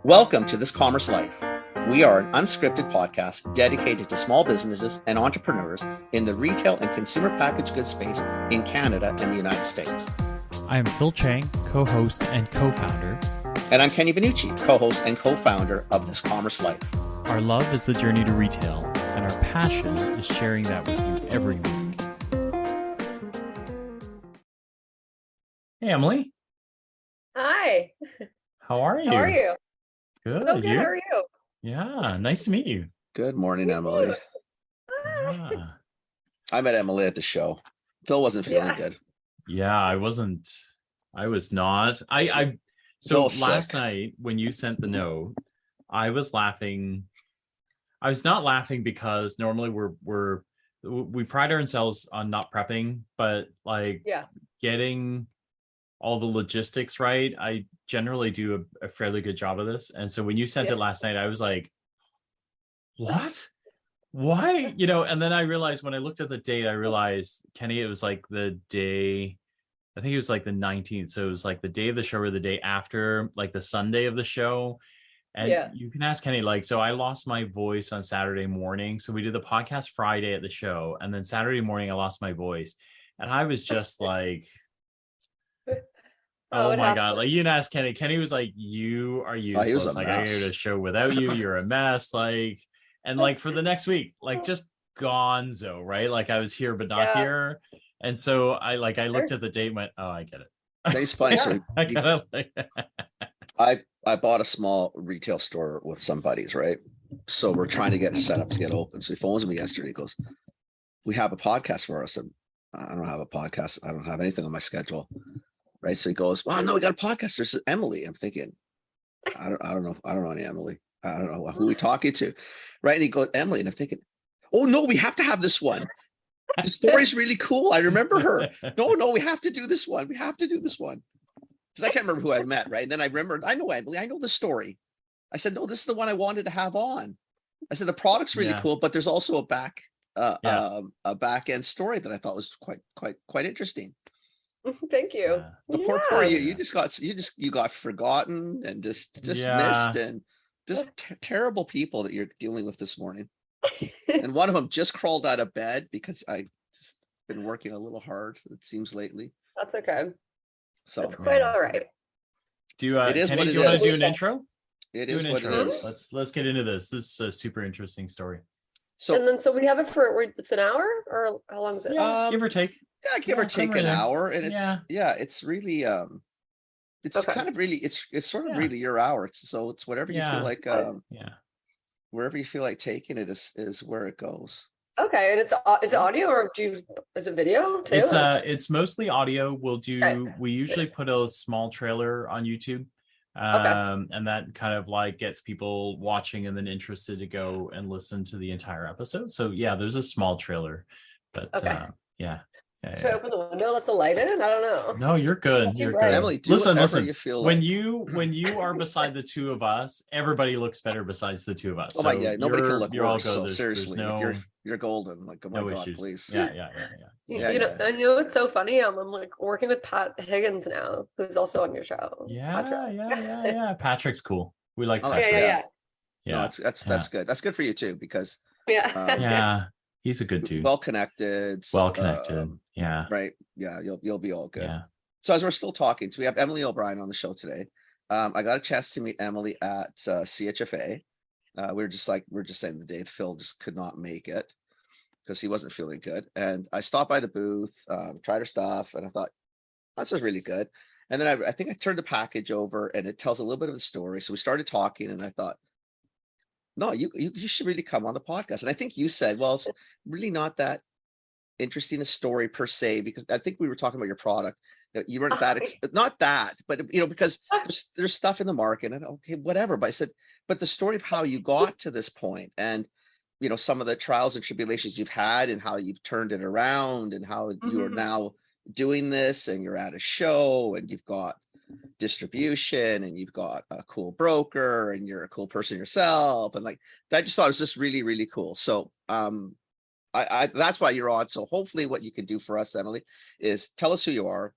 Welcome to This Commerce Life. We are an unscripted podcast dedicated to small businesses and entrepreneurs in the retail and consumer packaged goods space in Canada and the United States. I am Phil Chang, co-host and co-founder. And I'm Kenny Vanucci, co-host and co-founder of This Commerce Life. Our love is the journey to retail, and our passion is sharing that with you every week. Hey, Emily. Hi. How are you? How are you? Good. So good. How are you? Yeah, nice to meet you. Good morning, Emily. Yeah. I met Emily at the show. Phil wasn't feeling good. Yeah, I was not. So last night when you sent the note, I was laughing. I was not laughing because normally we pride ourselves on not prepping, but getting all the logistics right, I generally do a fairly good job of this. And so when you sent it last night, I was like, what? Why? And then I realized when I looked at the date, I realized, Kenny, it was like the day, I think it was like the 19th. So it was like the day of the show or the day after, like the Sunday of the show. And you can ask Kenny, so I lost my voice on Saturday morning. So we did the podcast Friday at the show. And then Saturday morning, I lost my voice. And I was just like, oh my God. Like, you can ask Kenny. Kenny was like, you are useless. I gave it a show without you. You're a mess. And for the next week, just gonzo, right? Like I was here, but not here. And so I looked at the date and went, oh, I get it. It's funny. So I bought a small retail store with some buddies, right? So we're trying to get it set up to get open. So he phones me yesterday. He goes, we have a podcast for us. I said, I don't have a podcast. I don't have anything on my schedule. Right. So he goes, well, no, we got a podcast. There's Emily. I'm thinking, I don't know. I don't know any Emily. I don't know who we talking to. Right. And he goes, Emily. And I'm thinking, oh, no, we have to have this one. The story's really cool. I remember her. No, we have to do this one. We have to do this one. Because I can't remember who I met. Right. And then I remembered, I know Emily. I know the story. I said, no, this is the one I wanted to have on. I said, the product's really cool, but there's also a back end story that I thought was quite interesting. Thank you. The poor you got forgotten and just missed, and just terrible people that you're dealing with this morning. And one of them just crawled out of bed because I just been working a little hard, it seems, lately. That's okay. So it's quite all right. Kenny, do you want to do an intro? It is what it is. Let's get into this. This is a super interesting story. So we have it for it's an hour, or how long is it? Give or take. Yeah, give or take an hour. And it's really it's kind of really it's sort of really your hour. It's whatever you feel like wherever you feel like taking it is where it goes. Okay. And is it audio, or is it video too? It's mostly audio. We usually put a small trailer on YouTube. And that kind of gets people watching and then interested to go and listen to the entire episode. So there's a small trailer, but Should I open the window, let the light in? I don't know. No, you're good. You're good. Emily, listen. You feel when you are beside the two of us, everybody looks better besides the two of us. Oh my God, nobody can look worse. So seriously, you're golden. Like, oh my God, issues. Please. Yeah. I know it's so funny. I'm working with Pat Higgins now, who's also on your show. Yeah. Patrick's cool. We like Patrick. Yeah. No, that's good. That's good for you too, because he's a good dude. Well connected. Yeah. Right. Yeah. You'll be all good. Yeah. So as we're still talking, so we have Emily O'Brien on the show today. I got a chance to meet Emily at CHFA. We're just saying the day Phil just could not make it because he wasn't feeling good. And I stopped by the booth, tried her stuff, and I thought, this is really good. And then I think I turned the package over and it tells a little bit of the story. So we started talking and I thought, no, you should really come on the podcast. And I think you said, well, it's really not that interesting a story per se, because I think we were talking about your product. That you weren't not that, but because there's stuff in the market and okay, whatever. But I said, but the story of how you got to this point and some of the trials and tribulations you've had and how you've turned it around and how you are now doing this and you're at a show and you've got distribution and you've got a cool broker and you're a cool person yourself, and I just thought it was just really, really cool. So I that's why you're on. So hopefully what you can do for us, Emily, is tell us who you are.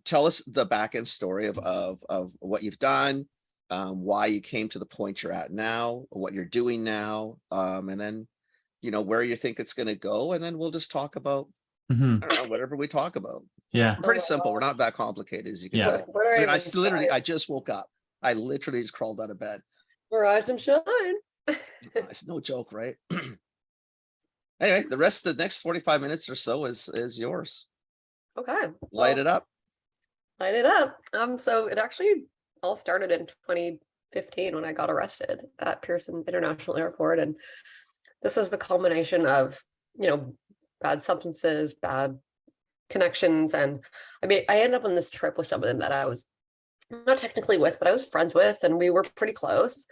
Tell us the back end story of what you've done, why you came to the point you're at now, what you're doing now, and then, where you think it's going to go. And then we'll just talk about, Mhm. I don't know, whatever we talk about. Yeah. We're pretty my simple. We're gosh. not that complicated, as you can Yeah. tell. Where do I I even literally, start? I just woke up. I literally just crawled out of bed. Rise and shine. It's no joke, right? Anyway, the rest of the next 45 minutes or so is yours. Okay. Light it up. Light it up. So it actually all started in 2015 when I got arrested at Pearson International Airport. And this is the culmination of, bad substances, bad connections. And I mean, I ended up on this trip with someone that I was not technically with, but I was friends with, and we were pretty close.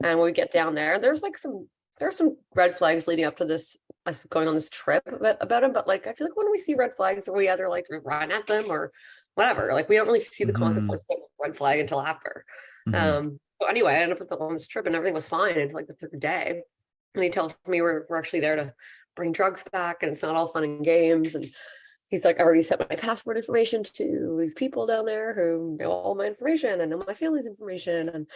And when we get down there, there are some red flags leading up to this, us going on this trip about him. But like, I feel like when we see red flags, we either like run at them or whatever. Like we don't really see the consequences of a red flag until after. So anyway, I ended up on this trip and everything was fine until like the third day. And he tells me we're actually there to bring drugs back and it's not all fun and games. And he's like, I already sent my passport information to these people down there who know all my information and know my family's information. And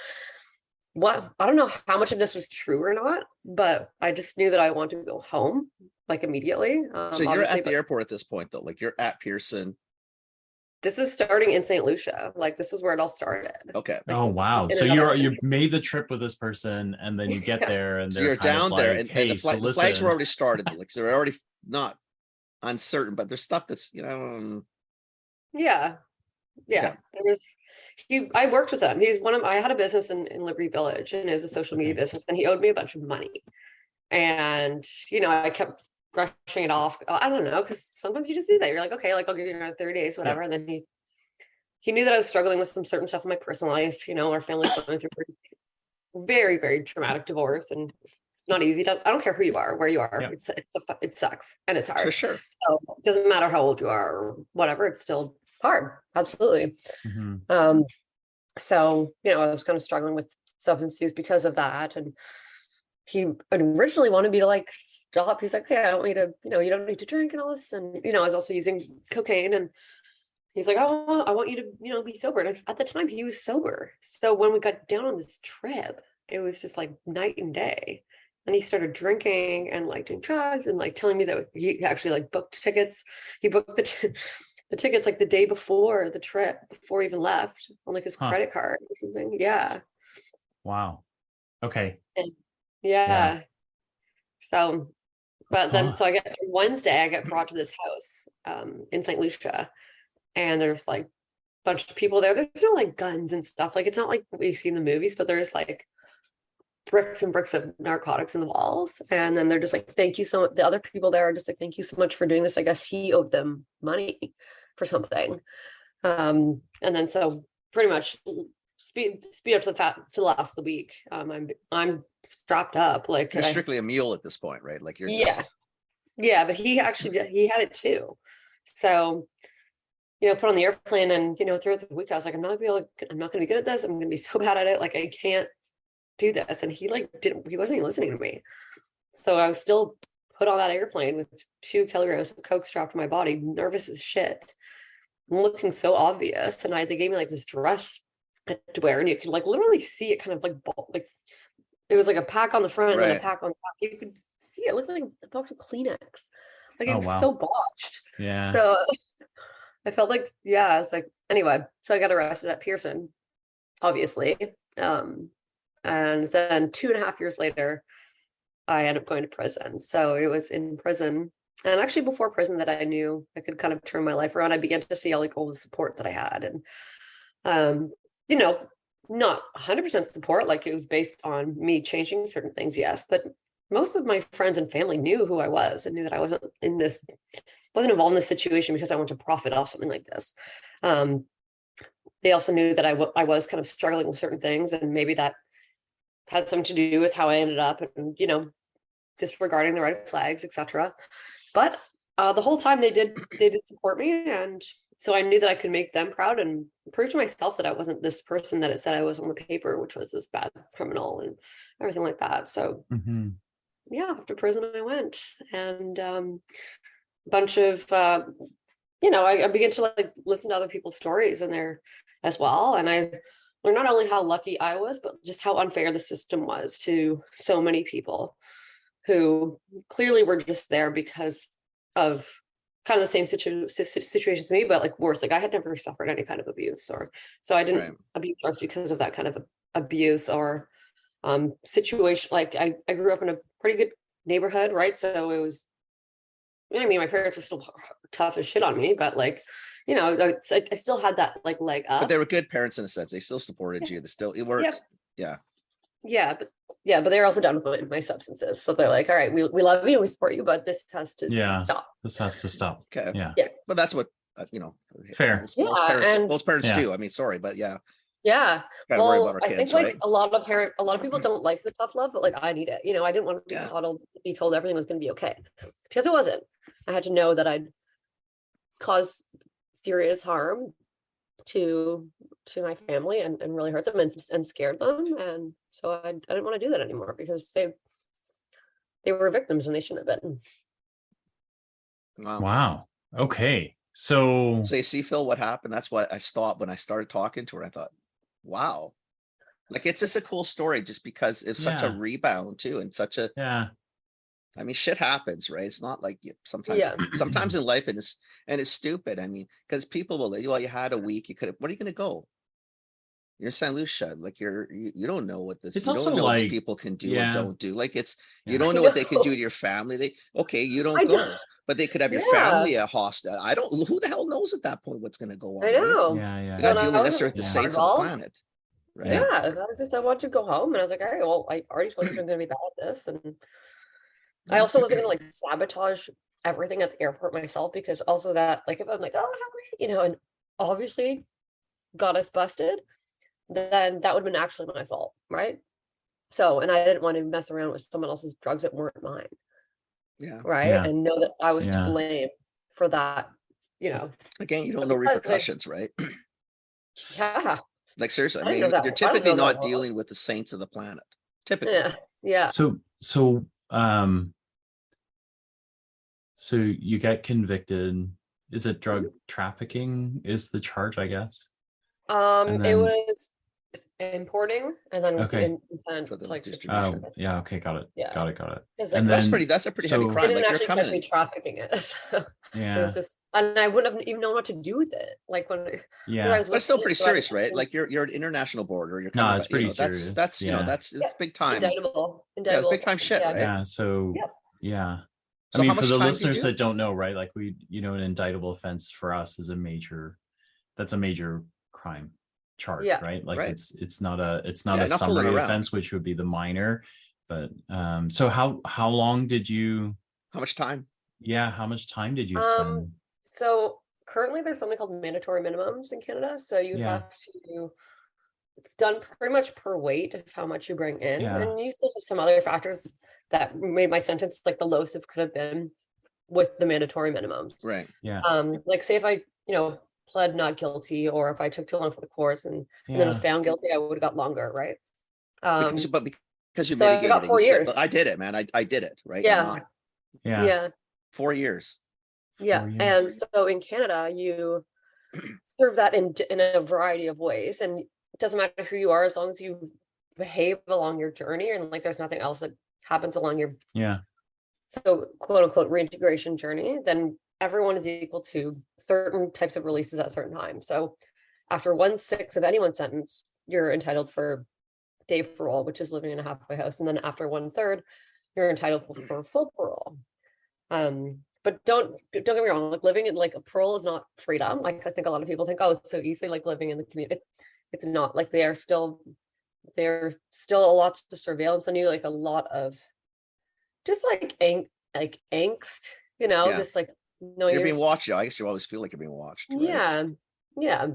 I don't know how much of this was true or not, but I just knew that I wanted to go home like immediately. So you're at the airport at this point, though. Like you're at Pearson. This is starting in St. Lucia. Like this is where it all started. Okay. Like, Oh wow! So you made the trip with this person, and then you get there, and So they're you're down there, like, and hey, the flags were already started. Like they're already not uncertain, but there's stuff that's Yeah. Okay. I worked with him. I had a business in Liberty Village, and it was a social media business, and he owed me a bunch of money. And I kept brushing it off. I don't know, because sometimes you just do that. You're like, okay, like I'll give you another 30 days, whatever. And then he knew that I was struggling with some certain stuff in my personal life. Our family's going through very, very traumatic divorce, and it's not easy. I don't care who you are, where you are. It sucks and it's hard. For sure. So it doesn't matter how old you are or whatever. It's still hard. Absolutely. So I was kind of struggling with substance use because of that, and he originally wanted me to like stop. He's like, okay, I don't need to, you don't need to drink and all this. And, I was also using cocaine, and he's like, oh, I want you to, be sober. And at the time he was sober. So when we got down on this trip, it was just like night and day. And he started drinking and like doing drugs and like telling me that he actually like booked tickets. He booked the tickets like the day before the trip, before he even left, on like his credit card or something. Yeah. Wow. Okay. And yeah. So, but then, so Wednesday, I get brought to this house in St. Lucia, and there's like a bunch of people there. There's no like guns and stuff. Like, it's not like what you see in the movies, but there's like bricks and bricks of narcotics in the walls. And then they're just like, thank you so much. The other people there are just like, thank you so much for doing this. I guess he owed them money for something. And then so pretty much speed up to the last of the week. I'm strapped up. Like you're strictly a mule at this point, right? Like you're but he had it too. So put on the airplane, and throughout the week I was like, I'm not gonna be good at this. I'm gonna be so bad at it. Like I can't do this. And he wasn't even listening to me. So I was still put on that airplane with 2 kilograms of coke strapped to my body, nervous as shit, looking so obvious. And they gave me like this dress to wear, and you could like literally see it kind of like it was like a pack on the front and a pack on the back. You could see it looked like a box of Kleenex. Like it was so botched. Yeah. So I felt like, I was like, anyway, so I got arrested at Pearson, obviously. And then 2.5 years later, I ended up going to prison. So it was in prison, and actually before prison, that I knew I could kind of turn my life around. I began to see all the support that I had, and not 100% support. Like it was based on me changing certain things, yes, but most of my friends and family knew who I was and knew that I wasn't involved in this situation because I wanted to profit off something like this. They also knew that I was kind of struggling with certain things, and maybe that had something to do with how I ended up, and disregarding the red flags, etc. But the whole time they did support me, and so I knew that I could make them proud and prove to myself that I wasn't this person that it said I was on the paper, which was this bad criminal and everything like that. So after prison I went, and a bunch of I began to like listen to other people's stories in there as well, and I learned not only how lucky I was, but just how unfair the system was to so many people who clearly were just there because of kind of the same situation as me, but like worse. Like I had never suffered any kind of abuse, or so I didn't abuse others because of that kind of abuse or situation. Like I grew up in a pretty good neighborhood, right? So it was, I mean, my parents were still tough as shit on me, but like, you know, I still had that like leg up. But they were good parents in a sense. They still supported you. It worked. Yeah, but they're also done with my substances. So they're like, all right, we love you, we support you, but this has to stop. This has to stop. Okay. Yeah. But that's what Fair. Most parents do. I mean, sorry, but yeah. Gotta worry about our I kids, think like right? a lot of people don't like the tough love, but like I need it. You know, I didn't want to be coddled, be told everything was going to be okay, because it wasn't. I had to know that I'd cause serious harm to my family and really hurt them and scared them, and so I didn't want to do that anymore because they were victims and they shouldn't have been. Wow. Okay. So you see, Phil, what happened? That's why I stopped when I started talking to her. I thought, wow, like it's just a cool story, just because it's such a rebound too, and such a I mean, shit happens, right? It's not like sometimes in life, and it's stupid. I mean, because people will, well, you had a week, you could have. What are you going to go? You're in St. Lucia, like you don't know what this. It's you also don't know like, what people can do or don't do. Like you I don't know what they can do to your family. You don't go, but they could have your family a hostage. I don't. Who the hell knows at that point what's going to go on? I know. Right? You're not dealing necessarily with the saints of the planet. Right? Yeah, I just I want to go home, and I was like, all right, well, I already told you I'm going to be bad at this, and I also wasn't going to like sabotage everything at the airport myself, because also that, like, if I'm like, oh, you know, and obviously got us busted, then that would have been actually my fault, right? So, and I didn't want to mess around with someone else's drugs that weren't mine. Yeah. Right. Yeah. And know that I was to blame for that, you know. Again, you don't know repercussions, right? Yeah. Like seriously, I mean, you're typically not dealing with the saints of the planet. Typically. Yeah. So you get convicted. Is it drug trafficking is the charge, I guess? It was importing, and then intent for the like distribution. Yeah, okay, got it. Yeah. Got it. And that's a pretty heavy crime. They didn't like actually catch me trafficking it. So it was just, and I wouldn't have even known what to do with it. Like when but it's still pretty serious, right? Like you're an international border. You're kind of, it's pretty serious. That's that's big time. Indictable. Yeah, big time shit, right? Yeah. So yeah. So I mean, for the listeners that don't know, right? Like an indictable offense for us is a major crime charge, right? Like it's not a summary offense, which would be the minor. But so how long did you? How much time? Yeah, how much time did you spend? So currently, there's something called mandatory minimums in Canada. So you have to. It's done pretty much per weight of how much you bring in, and you still have some other factors that made my sentence like the lowest it could have been with the mandatory minimums. Right. Yeah. Like say if I, pled not guilty, or if I took too long for the course and then was found guilty, I would have got longer, right? Because you mitigated it. 4 years. I did it, man. I did it, right? Yeah. 4 years. Yeah. 4 years. And so in Canada, you serve that in a variety of ways, and it doesn't matter who you are, as long as you behave along your journey, and like there's nothing else that happens along your so quote unquote reintegration journey, then everyone is equal to certain types of releases at certain times. So after 1/6 of anyone's sentence, you're entitled for day parole, which is living in a halfway house, and then after 1/3, you're entitled for full parole. But don't get me wrong, like living in like a parole is not freedom. Like I think a lot of people think, oh, it's so easy, like living in the community. It's not. Like there's still a lot of surveillance on you, like a lot of just like angst, just like knowing you're being watched. I guess you always feel like you're being watched. Right? Yeah.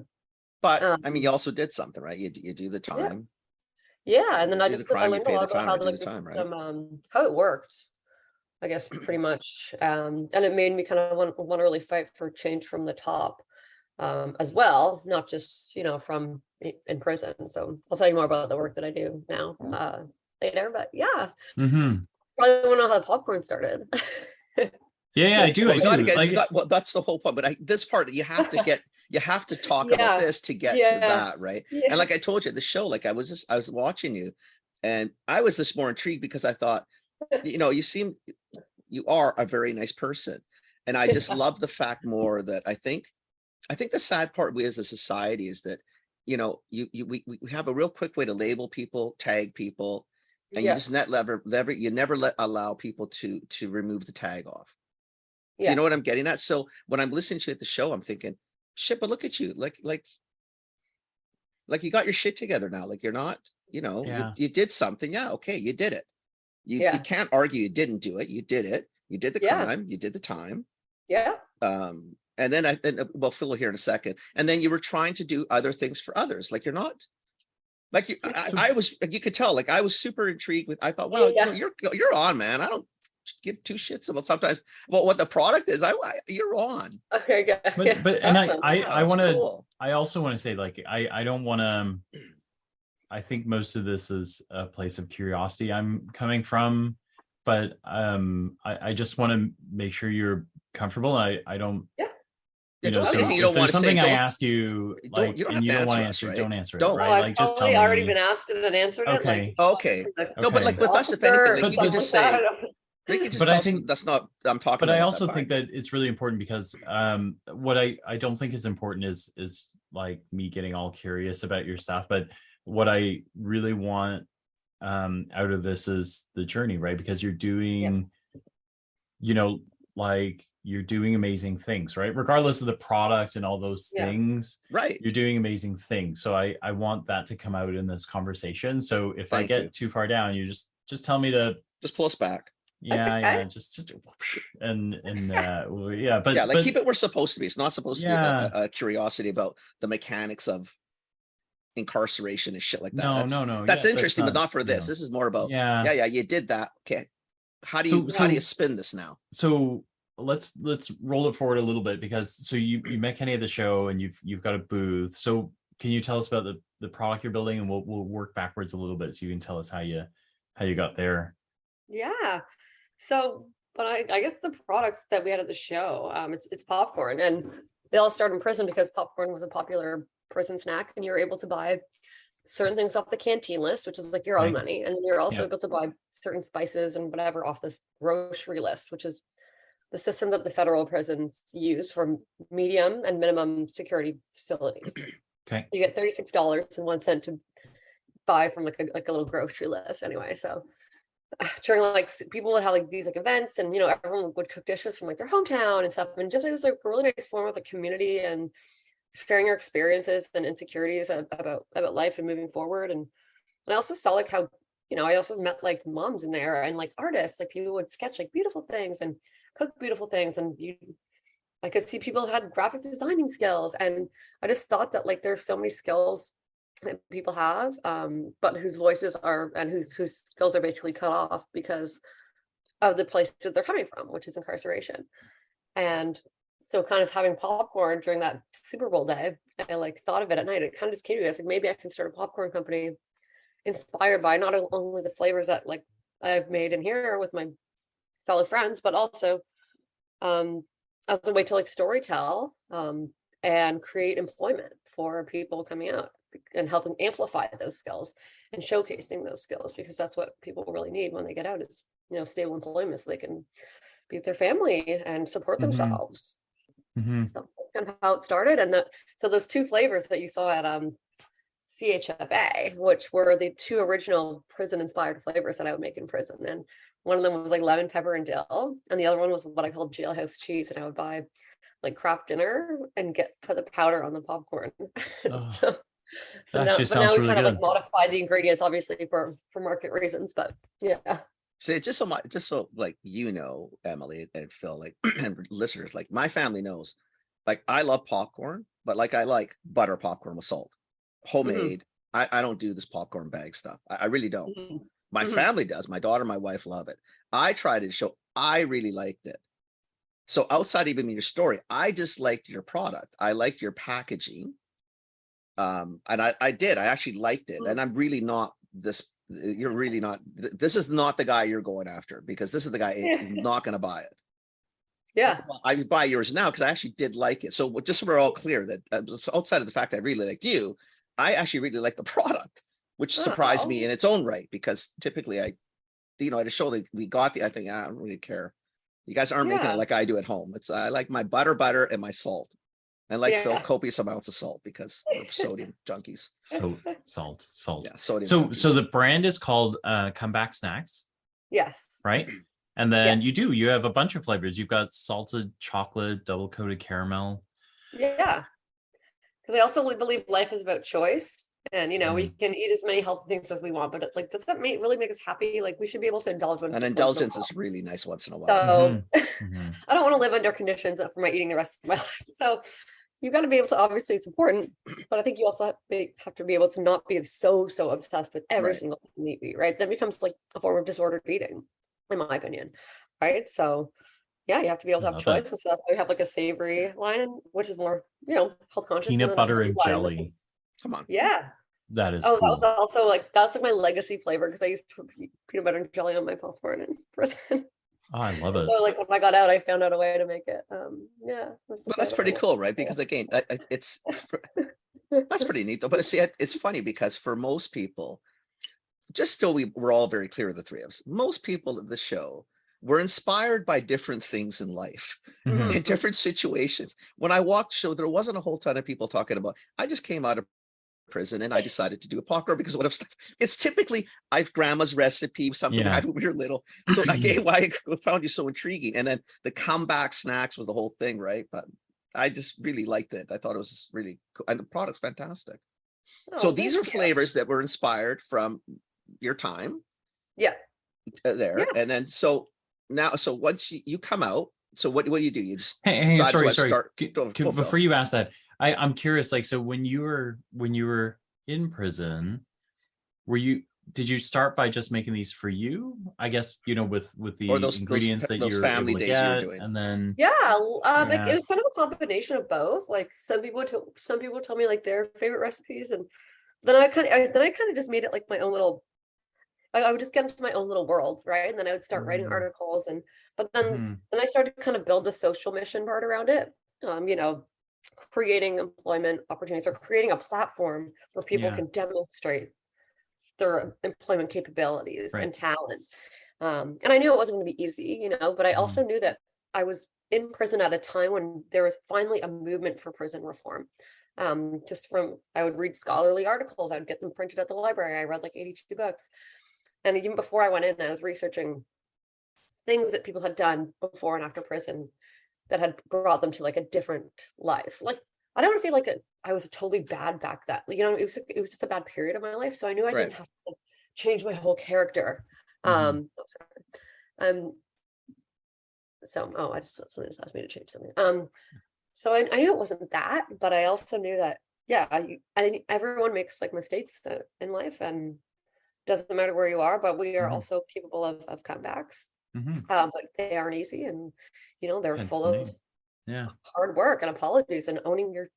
But I mean, you also did something, right? You do the time. Yeah, and then I learned a lot about how how it worked, I guess, pretty much. And it made me kind of want to really fight for change from the top, as well, not just from in prison. So I'll tell you more about the work that I do now later. But yeah, probably want to know how the popcorn started. Yeah, I do. Well, I we gotta do. get, Like, well, that's the whole point. But this part, you have to talk about Yeah. this to get to Yeah. that, right? Yeah. And like I told you, the show, like I was watching you, and I was just more intrigued because I thought, you are a very nice person, and I just love the fact more that I think the sad part we as a society is that we have a real quick way to label people, tag people, and you Yeah. just never allow people to remove the tag off. Do Yeah. you know what I'm getting at? So when I'm listening to you at the show, I'm thinking, shit, but look at you, like you got your shit together now. Like you're not, Yeah. you did something. Yeah, okay, you did it. You Yeah. can't argue you didn't do it. You did it. You did the Yeah. crime. You did the time. Yeah. And then well, Phil will hear in a second. And then you were trying to do other things for others. Like you're not, like I was. You could tell. Like I was super intrigued with. I thought, wow, Yeah. you're on, man. I don't give two shits about sometimes about what the product is. You're on. Okay, good. But and Awesome. I It's want to. cool. I also want to say, like, I don't want to. I think most of this is a place of curiosity I'm coming from, but I just want to make sure you're comfortable. I don't. Yeah. Don't So say anything you if don't there's want to say. something I Don't- ask you, like, you don't and have you to don't want to answer answer us, it, right? don't answer it, Don't. right? Oh, I've Like, just tell probably already me. been asked it and answered it. Okay. Like, Okay. like, No, but like with us, if officer anything, like or you can just something like say, that. you can just But tell I us think- that's not. I'm talking. But I about also that think part. that it's really important because what I don't think is important is like me getting all curious about your stuff, but what I really want out of this is the journey, right? Because you're doing, like you're doing amazing things, right? Regardless of the product and all those Yeah. things, Right. you're doing amazing things. So I want that to come out in this conversation. So if I Thank get you. too far down, you just tell me to, Just pull us back. yeah, just and yeah, but Yeah, like but, keep it where it's supposed to be. It's not supposed to be Yeah. a curiosity about the mechanics of incarceration and shit like that. No. That's yeah, interesting, but not for this. know. This is more about Yeah. yeah, you did that. Okay. How do you spin this now? So let's roll it forward a little bit, because so you met Kenny at the show and you've got a booth. So can you tell us about the product you're building, and we'll work backwards a little bit so you can tell us how you got there. Yeah. So, but I guess the products that we had at the show, it's popcorn, and they all started in prison because popcorn was a popular prison snack, and you were able to buy certain things off the canteen list, which is like your own Right. money, and then you're also Yeah. able to buy certain spices and whatever off this grocery list, which is the system that the federal prisons use for medium and minimum security facilities. Okay. You get $36.01 to buy from like a little grocery list anyway. So during like people would have like these like events, and everyone would cook dishes from like their hometown and stuff, and just it was like a really nice form of a community and sharing your experiences and insecurities about life and moving forward. And I also saw like how I also met like moms in there and like artists, like people would sketch like beautiful things and cook beautiful things, and I could see people had graphic designing skills, and I just thought that like there's so many skills that people have, but whose voices are and whose skills are basically cut off because of the place that they're coming from, which is incarceration. And so kind of having popcorn during that Super Bowl day, I like thought of it at night. It kind of just came to me. I was like, maybe I can start a popcorn company inspired by not only the flavors that like I've made in here with my fellow friends, but also as a way to like storytell and create employment for people coming out and helping amplify those skills and showcasing those skills, because that's what people really need when they get out is stable employment, so they can be with their family and support Mhm. themselves. Mm-hmm. So that's kind of how it started. And so those two flavors that you saw at CHFA, which were the two original prison inspired flavors that I would make in prison. And one of them was like lemon, pepper, and dill, and the other one was what I called jailhouse cheese. And I would buy like Kraft Dinner and put the powder on the popcorn. Oh, that now, actually but sounds now we really kind of good. like modified the ingredients, obviously for market reasons. But yeah, So just so like Emily and Phil, like and listeners, like my family knows, like I love popcorn, but like I like butter popcorn with salt, homemade. I don't do this popcorn bag stuff. I really don't. My family does. My daughter, my wife love it. I tried it to show I really liked it. So outside even your story, I just liked your product. I liked your packaging. And I actually liked it. And I'm really not this. You're really not. This is not the guy you're going after, because this is the guy who's not going to buy it. Yeah. Well, I buy yours now because I actually did like it. So just so we're all clear that outside of the fact I really liked you, I actually really like the product, which surprised me Oh, in its own right, because typically at a show that we got I think I don't really care. You guys aren't making it yeah. like I do at home. It's I like my butter and my salt. And like Phil, Yeah. copious amounts of salt because we're sodium junkies. So salt. Yeah, sodium So junkies. the brand is called Comeback Snacks, Yes. right? And then Yeah. you have a bunch of flavors. You've got salted chocolate, double coated caramel. Yeah. Because I also believe life is about choice. And we can eat as many healthy things as we want, but like, does that really make us happy? Like, we should be able to indulge An once in a indulgence while. is really nice once in a while. So Mm-hmm. I don't want to live under conditions for my eating the rest of my life. So you got to be able to, obviously it's important, but I think you also have to be able to not be so obsessed with every Right. single thing you eat, right? That becomes like a form of disordered eating, in my opinion. Right. So yeah, you have to be able to have Love choice. it. And so that's why we have like a savory line, which is more, health conscious. Peanut and then a butter sweet and line, which jelly. is- Come on. Yeah. That is Oh, cool. that was also like, that's like my legacy flavor, because I used to put peanut butter and jelly on my popcorn in prison. Oh, I love it. So like when I got out, I found out a way to make it. Yeah. Well, that's pretty cool, right? Because again, it's that's pretty neat though. But see, it's funny because for most people, just so we're all very clear, the three of us, most people at the show were inspired by different things in life, Mhm. in different situations. When I walked the show, there wasn't a whole ton of people talking about, I just came out of prison and I decided to do a popcorn because what if stuff. It's typically I've grandma's recipe, something we Yeah. had when we were little. So again, why I found you so intriguing. And then the comeback snacks was the whole thing, right? But I just really liked it. I thought it was really cool. And the product's fantastic. So Oh, these thank are you. flavors that were inspired from your time Yeah. there. Yeah. And then so once you come out, so what do? You just Hey, decide to sorry. start Can- go, before Phil. you ask that, I'm curious. Like, so when you were in prison, did you start by just making these for you? I guess with the Or those ingredients that those you're family able to days you were get, doing. and then Yeah. Yeah. It was kind of a combination of both. Like some people tell me like their favorite recipes, and then I kind of just made it like my own little. I would just get into my own little world, right? And then I would start writing Mhm. articles, but then Mhm. I started to kind of build the social mission part around it. Creating employment opportunities or creating a platform where people Yeah. can demonstrate their employment capabilities Right. and talent. And I knew it wasn't going to be easy, but I also knew that I was in prison at a time when there was finally a movement for prison reform. I would read scholarly articles, I would get them printed at the library. I read like 82 books. And even before I went in, I was researching things that people had done before and after prison that had brought them to like a different life. Like, I don't want to say like I was totally bad back then. It was just a bad period of my life. So I knew I didn't have to like, change my whole character. Mhm. Somebody just asked me to change something. So I knew it wasn't that, but I also knew that, yeah, everyone makes like mistakes in life, and doesn't matter where you are, but we are Mhm. also capable of comebacks. Mhm. But they aren't easy, and they're Hence full the of name. Yeah. hard work and apologies and owning your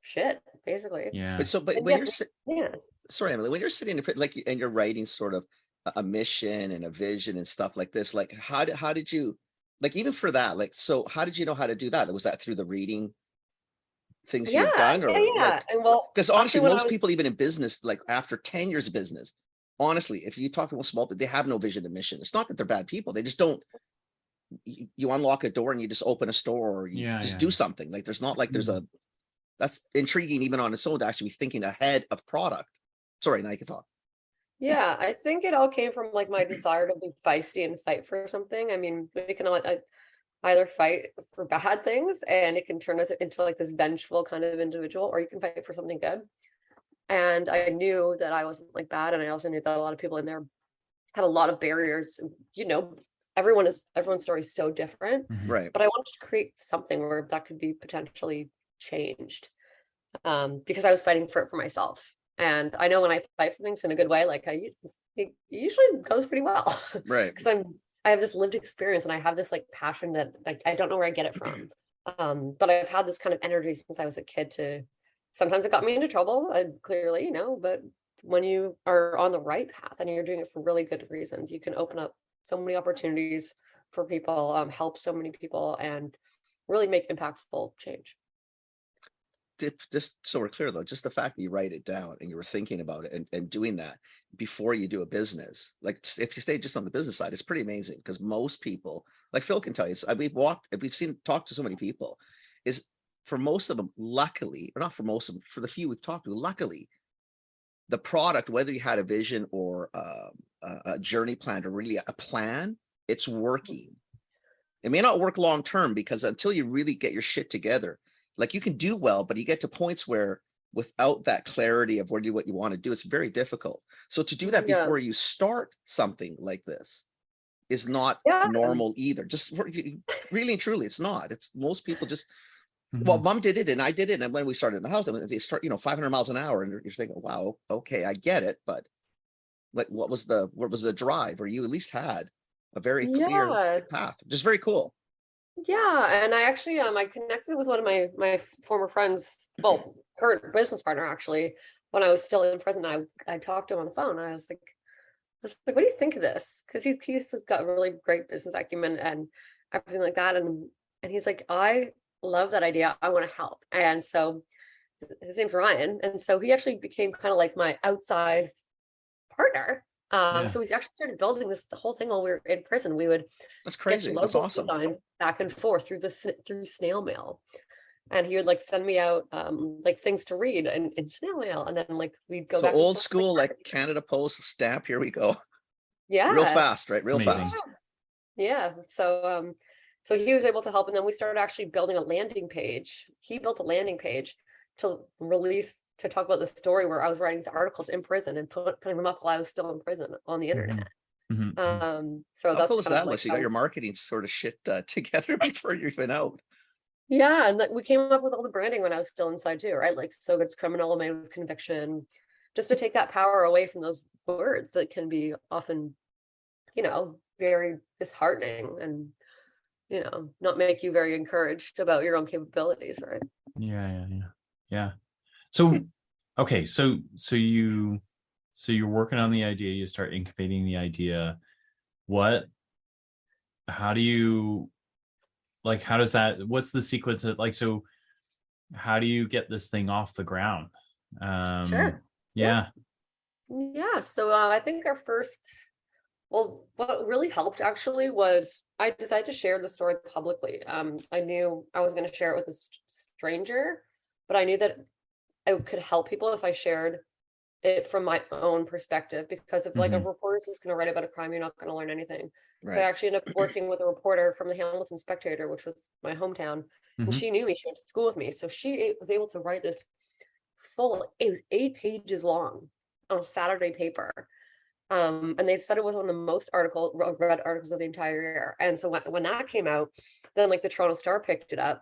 shit, basically. Yeah. But And when yes, yeah. sorry, Emily, when you're sitting in like and you're writing sort of a mission and a vision and stuff like this, like how did you, like, even for that, like, so how did you know how to do that? Was that through the reading things you Yeah, had done, or yeah, like, and well, because actually honestly, when I most was people, even in business, like after 10 years of business, honestly, if you talk to most small, they have no vision and mission. It's not that they're bad people. They just don't, you unlock a door and you just open a store, or you Yeah. just Yeah. do something. Like there's not like there's a, that's intriguing even on its own to actually be thinking ahead of product. Sorry, now you can talk. Yeah, I think it all came from like my desire to be feisty and fight for something. I mean, we can either fight for bad things and it can turn us into like this vengeful kind of individual, or you can fight for something good. And I knew that I wasn't like that, and I also knew that a lot of people in there had a lot of barriers. Everyone's story is so different, Mhm. Right. but I wanted to create something where that could be potentially changed, because I was fighting for it for myself. And I know when I fight for things in a good way, like it usually goes pretty well. Right. Because I have this lived experience, and I have this like passion that I don't know where I get it from. But I've had this kind of energy since I was a kid. To sometimes it got me into trouble, clearly, but when you are on the right path and you're doing it for really good reasons, you can open up so many opportunities for people, help so many people, and really make impactful change. Just so we're clear though, just the fact that you write it down and you were thinking about it and doing that before you do a business, like if you stay just on the business side, it's pretty amazing, because most people, like Phil can tell you, we've talked to so many people, is for most of them, luckily, or not for most of them, for the few we've talked to, luckily, the product, whether you had a vision or a journey plan or really a plan, it's working. It may not work long term, because until you really get your shit together, like you can do well, but you get to points where without that clarity of what you want to do, it's very difficult. So to do that before you start something like this is not normal either. Just really and truly, it's not. It's most people just, well, mom did it and I did it. And when we started in the house, they start, 500 miles an hour, and you're thinking, wow, okay, I get it. But like, what was the drive? Or you at least had a very clear path, just very cool. Yeah, and I actually I connected with one of my former friends, well, current business partner actually, when I was still in prison. I talked to him on the phone. I was like, what do you think of this? Because he's just got really great business acumen and everything like that. And he's like, I love that idea. I want to help. And so his name's Ryan. And so he actually became kind of like my outside partner. So we actually started building the whole thing while we were in prison. We would That's crazy. That's awesome. Design back and forth through snail mail, and he would like send me out like things to read in snail mail, and then like we'd go so back old school, like Canada Post stamp. Here we go. Yeah, real fast, right? Real Amazing. fast. Yeah. So so he was able to help, and then we started actually building a landing page. He built a landing page to talk about the story where I was writing these articles in prison and putting them up while I was still in prison on the internet. So how cool is that? Like, you got your marketing sort of shit together before you've been out. Yeah, and like we came up with all the branding when I was still inside too, right? Like, so good's criminal, made with conviction, just to take that power away from those words that can be often, very disheartening and, not make you very encouraged about your own capabilities, right? Yeah. So, okay, so you're working on the idea, you start incubating the idea. How does that, what's the sequence of, like, so how do you get this thing off the ground? Sure. Yeah. So I think what really helped actually was I decided to share the story publicly. I knew I was going to share it with a stranger, but I knew that I could help people if I shared it from my own perspective, because if like a reporter's just going to write about a crime, you're not going to learn anything. Right. So I actually ended up working with a reporter from the Hamilton Spectator, which was my hometown, and she knew me. She went to school with me, so she was able to write this it was 8 pages long on a Saturday paper. And they said it was one of the most read articles of the entire year. And so when that came out, then like the Toronto Star picked it up,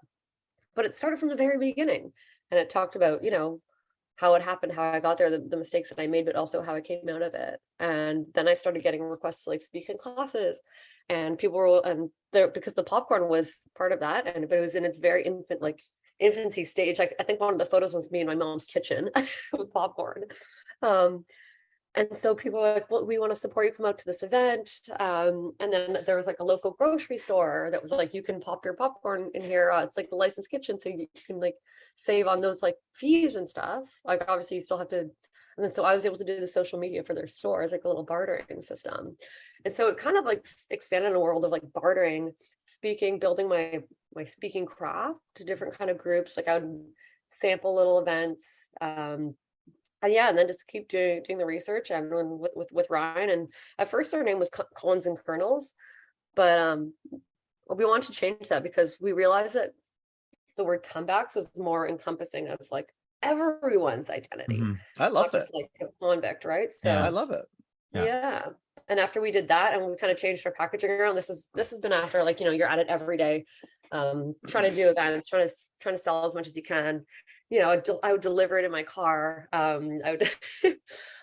but it started from the very beginning, and it talked about, how it happened, how I got there, the mistakes that I made, but also how I came out of it. And then I started getting requests to like speak in classes, and people were, and there, because the popcorn was part of that, but it was in its very infancy stage. Like I think one of the photos was me in my mom's kitchen with popcorn. And so people were like, well, we want to support you, come out to this event. And then there was like a local grocery store that was like, you can pop your popcorn in here. It's like a licensed kitchen, so you can like save on those like fees and stuff. Like obviously you still have to. And then so I was able to do the social media for their store as like a little bartering system. And so it kind of like expanded a world of like bartering, speaking, building my speaking craft to different kind of groups. Like I would sample little events. And then just keep doing the research and with Ryan. And at first our name was Collins and Colonels, but we wanted to change that because we realized that the word comebacks was more encompassing of like everyone's identity. I love that. Just like a convict, right? So I love it. Yeah. And after we did that and we kind of changed our packaging around, this has been after like, you're at it every day, trying to do events, trying to sell as much as you can. I would deliver it in my car. I would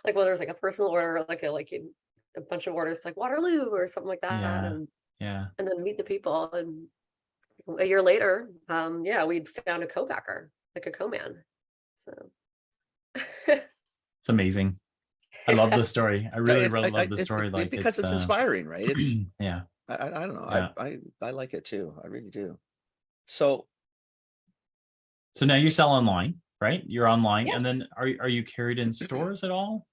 like whether it's like a personal order, or like a bunch of orders like Waterloo or something like that. And then meet the people. And a year later, we'd found a co-backer, like a co-man. So it's amazing. I love the story. I really love the story. Because it's inspiring, right? It's I don't know. Yeah. I like it too. I really do. So So now you sell online, right? You're online, and Yes. then are you carried in stores at all?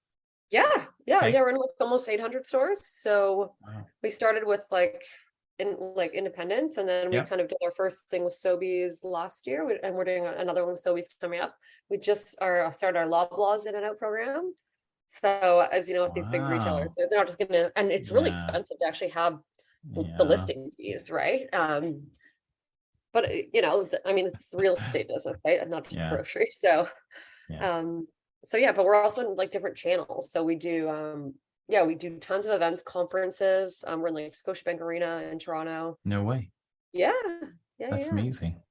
Yeah, Okay. we're in like almost 800 stores. So Wow. we started with like independents, and then we Yeah. kind of did our first thing with Sobeys last year, and we're doing another one with Sobeys coming up. We just started our Loblaws in and out program. So as you know, with these big retailers, Wow. they're not just gonna, and it's really Yeah. expensive to actually have the Yeah. listing fees, right? But you know, I mean, it's real estate business, right? And not just Yeah. grocery. So Yeah. so yeah, but we're also in like different channels. So we do yeah, we do tons of events, conferences. We're in like Scotiabank Arena in Toronto. No way. Yeah, yeah, That's yeah, amazing.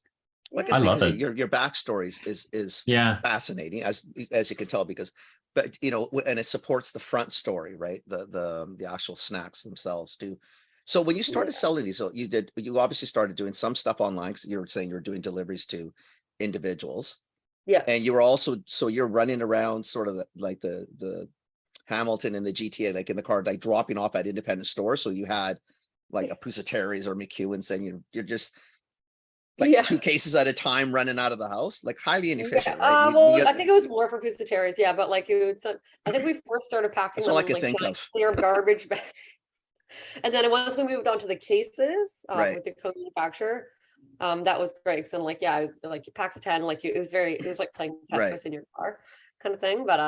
Like yeah. I it's love because it. your backstory is Yeah. fascinating as you can tell because but you know and it supports the front story, right? The actual snacks themselves too. So when you started selling these, so you obviously started doing some stuff online because you were saying you were doing deliveries to individuals, Yeah. and you were also so you're running around sort of like the Hamilton and the GTA, like in the car, like dropping off at independent stores. So you had like a Pusateri's or McEwen's, and you're just like Yeah. 2 cases at a time running out of the house, like highly inefficient, Yeah. right? Well, I think it was more for Pusateri's, yeah, but like I think we first started packing That's all them I in could like think giant of. clear garbage bags. And then once we moved on to the cases, Right. with the co-manufacturer, that was great. Cause then like, yeah, like packs of 10, like it was like playing Right. Tetris in your car kind of thing. But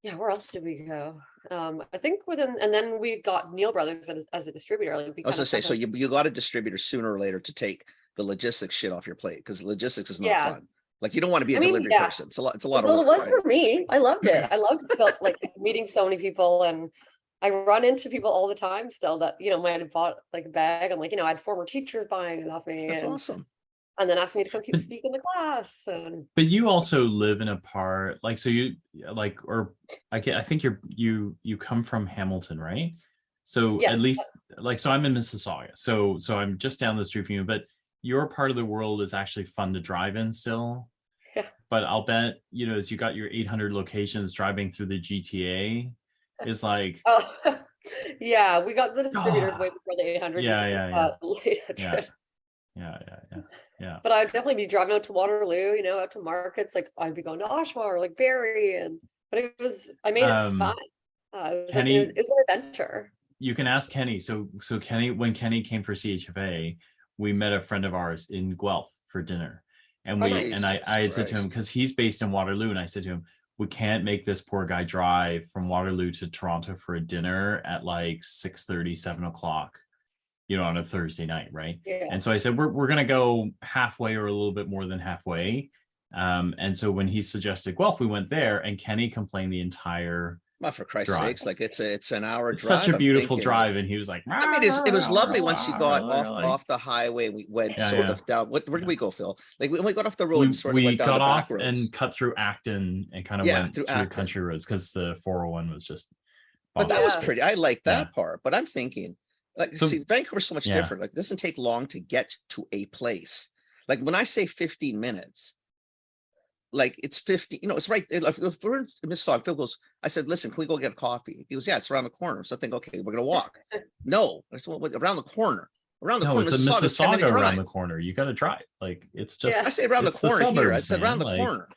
yeah, where else did we go? I think and then we got Neil Brothers as a distributor. Like we I was kind gonna of say, had so to, you got a distributor sooner or later to take the logistics shit off your plate because logistics is not yeah. fun. Like you don't want to be a I mean, delivery yeah. person. It's a lot of Well, it work, was right? for me. I loved it. I loved felt like meeting so many people, and I run into people all the time still that, you know, might have bought like a bag. I'm like, you know, I had former teachers buying it off me That's awesome. and then asked me to come keep But speaking the class. And but you also live in a part like so you like or I think you come from Hamilton, right? So at yes, least like so I'm in Mississauga. So I'm just down the street from you, but your part of the world is actually fun to drive in still. yeah. But I'll bet, you know, as you got your 800 locations driving through the GTA is like, Oh, yeah, we got the distributors oh, way before the 800 yeah, even, yeah, yeah, late yeah, 800. yeah. But I'd definitely be driving out to Waterloo, you know, out to markets. Like I'd be going to Oshawa or like Barrie, but I made it fun. It was like Kenny, it was an adventure. you can ask Kenny. So Kenny, when Kenny came for CHFA, we met a friend of ours in Guelph for dinner. And Oh, I had said to him, because he's based in Waterloo, and I said to him, we can't make this poor guy drive from Waterloo to Toronto for a dinner at like 6:30, 7 o'clock, you know, on a Thursday night, right? yeah. And so I said, we're gonna go halfway or a little bit more than halfway. And so when he suggested Guelph, we went there, and Kenny complained the entire Not for Christ's drive. sakes, like it's an hour It's drive. such a I'm beautiful thinking, drive, and he was like, I mean, it was lovely once you got off the highway and we went Yeah, sort yeah. of down. Where did we go, Phil? Like we got off the road we, and sort of went down got the back off roads. and cut through Acton and kind of Yeah, went through through Acton. country roads because the 401 was just But that bogged. was Yeah. pretty. I like that Yeah. part. But I'm thinking, like, So- see, Vancouver's so much yeah. different. Like, it doesn't take long to get to a place. Like when I say 15 minutes, like it's 50. You know, it's right. If we're in Mississauga, Phil goes. I said, "Listen, can we go get a coffee?" He goes, "Yeah, it's around the corner." So I think, okay, we're gonna walk. No, it's around the corner. Around the No, corner. it's a Mississauga's 10-minute Mississauga around drive. the corner. You got to drive. Like it's just. I say around the it's corner here. I suburbs, said around man. the Like, corner.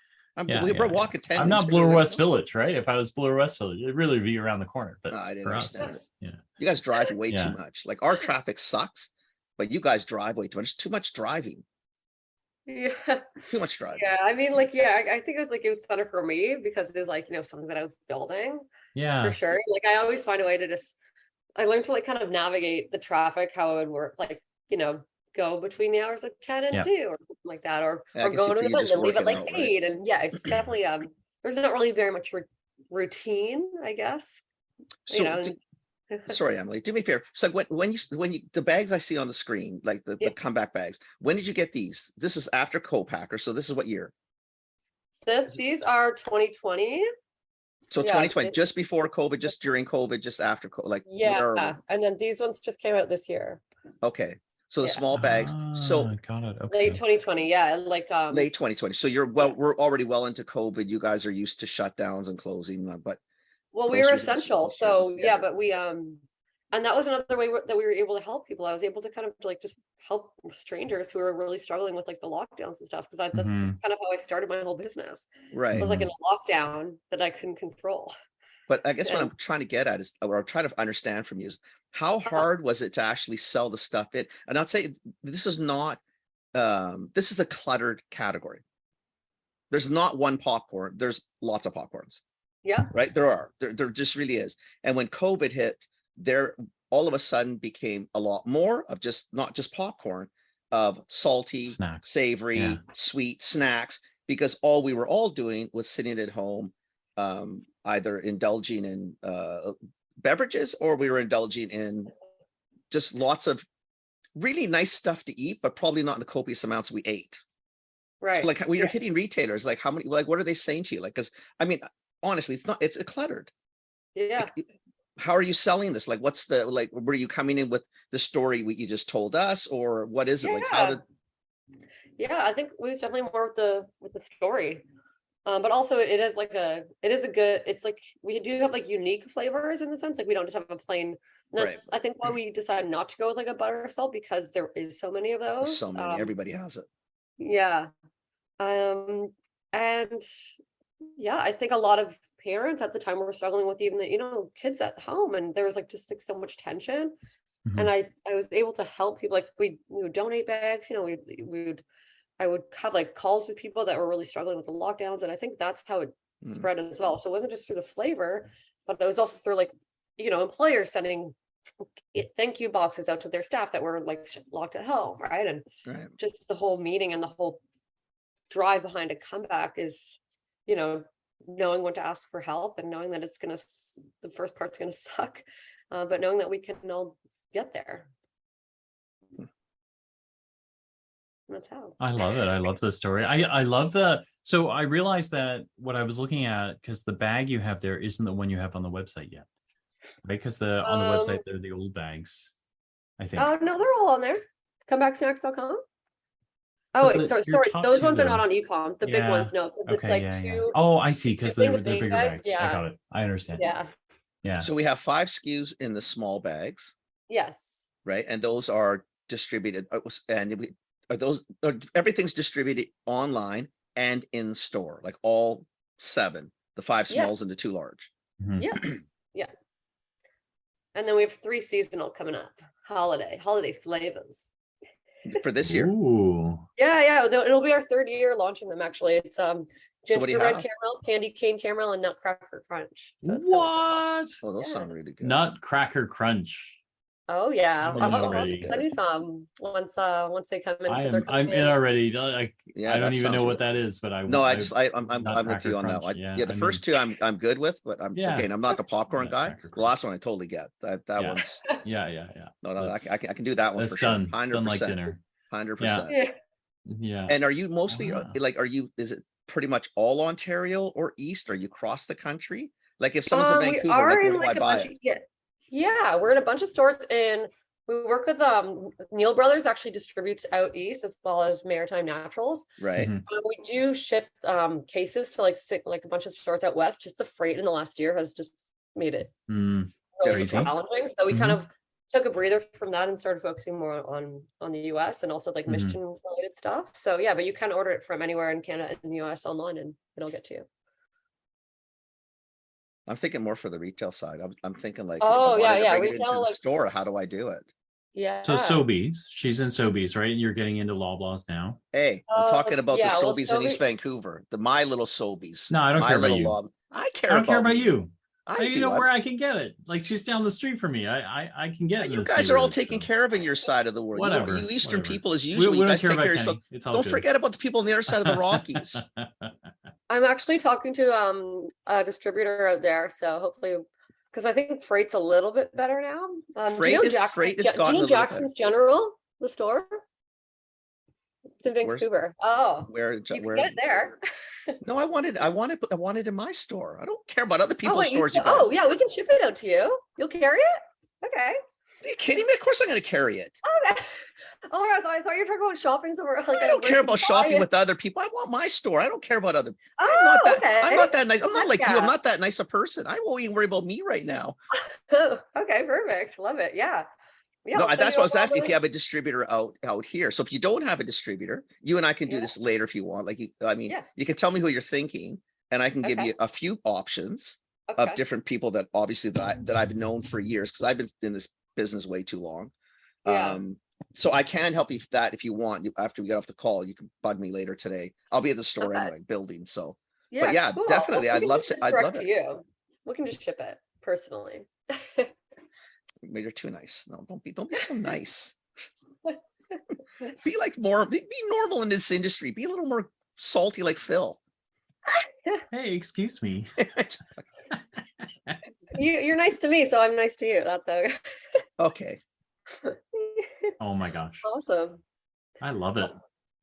yeah, we're walking 10 I'm minutes. not Bloor West Village, right? If I was Bloor West Village, it'd really be around the corner. But I didn't for us, understand it's, yeah. You guys drive way Yeah. too much. Like our traffic sucks, but you guys drive way too much. It's too much driving. Yeah. Too much driving. Yeah. I mean, like, yeah, I think it was funner for me because it was like, you know, something that I was building Yeah. for sure. Like I always find a way to I learned to like kind of navigate the traffic, how it would work, like, you know, go between the hours of 10 and Yeah. 2 or something like that, or Yeah, I guess go to for the you event just and leave at working like out, right? 8. And yeah, it's definitely there's not really very much routine, I guess. So, You know, sorry, Emily, do me a favor. So when you the bags I see on the screen, like the Yep. comeback bags, when did you get these? This is after co-packer. So this is what year? these are 2020. So Yeah, 2020, just before COVID, just during COVID, just after COVID, like where Yeah. And then these ones just came out this year. okay. So the Yeah. small bags. So got it. Okay. Late 2020, yeah. Like late 2020. So we're already well into COVID. You guys are used to shutdowns and closing, but well, we were groceries and essential. essential So service, yeah, yeah. but we and that was another way that we were able to help people. I was able to kind of like just help strangers who were really struggling with like the lockdowns and stuff, because that's Mhm. kind of how I started my whole business. I Right. was like in a lockdown that I couldn't control. But I guess what And I'm trying to get at is, or I'm trying to understand from you, is how hard was it to actually sell the stuff in? And I'd say this is not, this is a cluttered category. There's not one popcorn, there's lots of popcorns, yeah, right? There just really is. And when COVID hit, there all of a sudden became a lot more of just, not just popcorn, of salty, Snacks. savory, Yeah. sweet snacks, because all we were all doing was sitting at home, either indulging in beverages, or we were indulging in just lots of really nice stuff to eat, but probably not in the copious amounts we ate. right. So like when you're Yeah. hitting retailers, like how many, like what are they saying to you? Like, because I mean, honestly, it's cluttered. Yeah. How are you selling this? Like, what's the, like, were you coming in with the story what you just told us, or what is it? Like, how did? Yeah, I think we was definitely more with the story. But also it is a good, it's like we do have like unique flavors in the sense, like we don't just have a plain, and Right. that's I think why we decided not to go with like a butter salt, because there is so many of There's those. so many, everybody has it. Yeah. And yeah, I think a lot of parents at the time were struggling with even the, kids at home, and there was like just like so much tension. And Mhm. I was able to help people. Like we would donate bags, I would have like calls with people that were really struggling with the lockdowns. And I think that's how it Mm. spread as well. So it wasn't just through the flavor, but it was also through like, employers sending thank you boxes out to their staff that were like locked at home. Right. And Right. just the whole meeting and the whole drive behind a comeback is, knowing when to ask for help, and knowing that the first part's gonna suck, but knowing that we can all get there. And that's how. I love it. I love the story. I love so I realized that what I was looking at, because the bag you have there isn't the one you have on the website yet, right? Because on the website they're the old bags, I think. Oh no, they're all on there. Comebacksnacks.com. Oh But wait, sorry, your sorry. top Those two, ones are though. not on ecom. The big Yeah. ones, no. 'Cause it's Okay, like yeah. two. Oh, I see, because Big they're with bigger big bags, bags. I yeah. got it. I understand. Yeah. Yeah. So we have 5 SKUs in the small bags, Yes. right? And those are distributed, and everything's distributed online and in store, like all 7, the 5 Yeah. smalls and the 2 large. Mhm. Yeah. Yeah. And then we have 3 seasonal coming up. Holiday flavors. For this year. Ooh. Yeah. It'll be our 3rd year launching them. Actually, it's So what do you gingerbread have? caramel, candy cane caramel, and nutcracker crunch. So it's What? Oh, those Yeah. sound really good. Nutcracker Crunch. Oh yeah, I'm in I'll already. send you some once they come in. 'Cause they're I'm coming in already. Yeah, I don't that even know what sounds that is, but No, I'm with you on that Crunch. one. Yeah, Yeah, the first 2 I'm good with, but I'm not the popcorn guy. Nutcracker The last one I totally get. That Yeah. one's Yeah. no, I That's- can do that one That's for sure. done. 100%. Done like dinner. 100%. Yeah. Yeah. And are you mostly Ah. like, is it pretty much all Ontario or East? Are you across the country? Like if someone's in We Vancouver, are like where in do like I a buy bunch it? of, yeah, we're in a bunch of stores, and we work with Neil Brothers actually distributes out east, as well as Maritime Naturals. Right. Mhm. We do ship cases to like a bunch of stores out west. Just the freight in the last year has just made it Mm. really Crazy. challenging. So we kind Mhm. of took a breather from that and started focusing more on the US, and also like Mhm. mission related stuff. So yeah, but you can order it from anywhere in Canada and the US online, and it'll get to you. I'm thinking more for the retail side. I'm thinking like, Oh, if I wanted to yeah, bring it into retail, the like- store, how do I do it? Yeah. So Sobeys, she's in Sobeys, right? You're getting into Loblaws now. Hey, I'm talking about the yeah, well, Sobeys in East Sobeys- Vancouver, my little Sobeys. No, I don't my care about little you. lob. I I don't care about me. you. I You do. know where I can get it. Like she's down the street from me. I can get. You in this guys are all neighborhood, taken so. care of in your side of the world. Whatever. You Eastern whatever. people, as We usual, you don't guys care take about care of Kenny. yourself. It's all Don't good. forget about the people on the other side of the Rockies. I'm actually talking to a distributor out there, so hopefully, because I think freight's a little bit better now. Freight do you know is- Jackson's, freight has do you gotten know a little Jackson's General, the store? It's in Where's- Vancouver. Oh, Where? you can Where? get it there. No, I wanted in my store. I don't care about other people's wait, stores. You guys. oh yeah, we can ship it out to you. You'll carry it? Okay. Are you kidding me? Of course I'm going to carry it. Okay. Oh my God, I thought you were talking about shopping somewhere. Like I don't care about shopping it. with other people. I want my store. I don't care about other. Oh, I'm not that. okay. I'm not that nice. I'm not like you. I'm Yeah. not that nice a person. I won't even worry about me right now. Okay, perfect. Love it. Yeah. Yeah. No, I'll that's send what I was you all asking. If the- you have a distributor out here, so if you don't have a distributor, you and I can do Yeah. this later if you want. Like, I mean, Yeah. you can tell me who you're thinking, and I can give Okay. you a few options Okay. of different people that obviously that I've known for years because I've been in this business way too long. Yeah. So I can help you with that if you want. After we get off the call, you can bug me later today. I'll be at the store Okay. anyway, building. So, Yeah. but yeah, Cool. definitely, Well, I'd we can love just to. I'd direct love to it. you. We can just ship it personally. You're too nice. No, don't be so nice. Be like be normal in this industry. Be a little more salty like Phil. Hey, excuse me. You're nice to me, so I'm nice to you. That's okay. Okay, Oh my gosh. Awesome. I love it.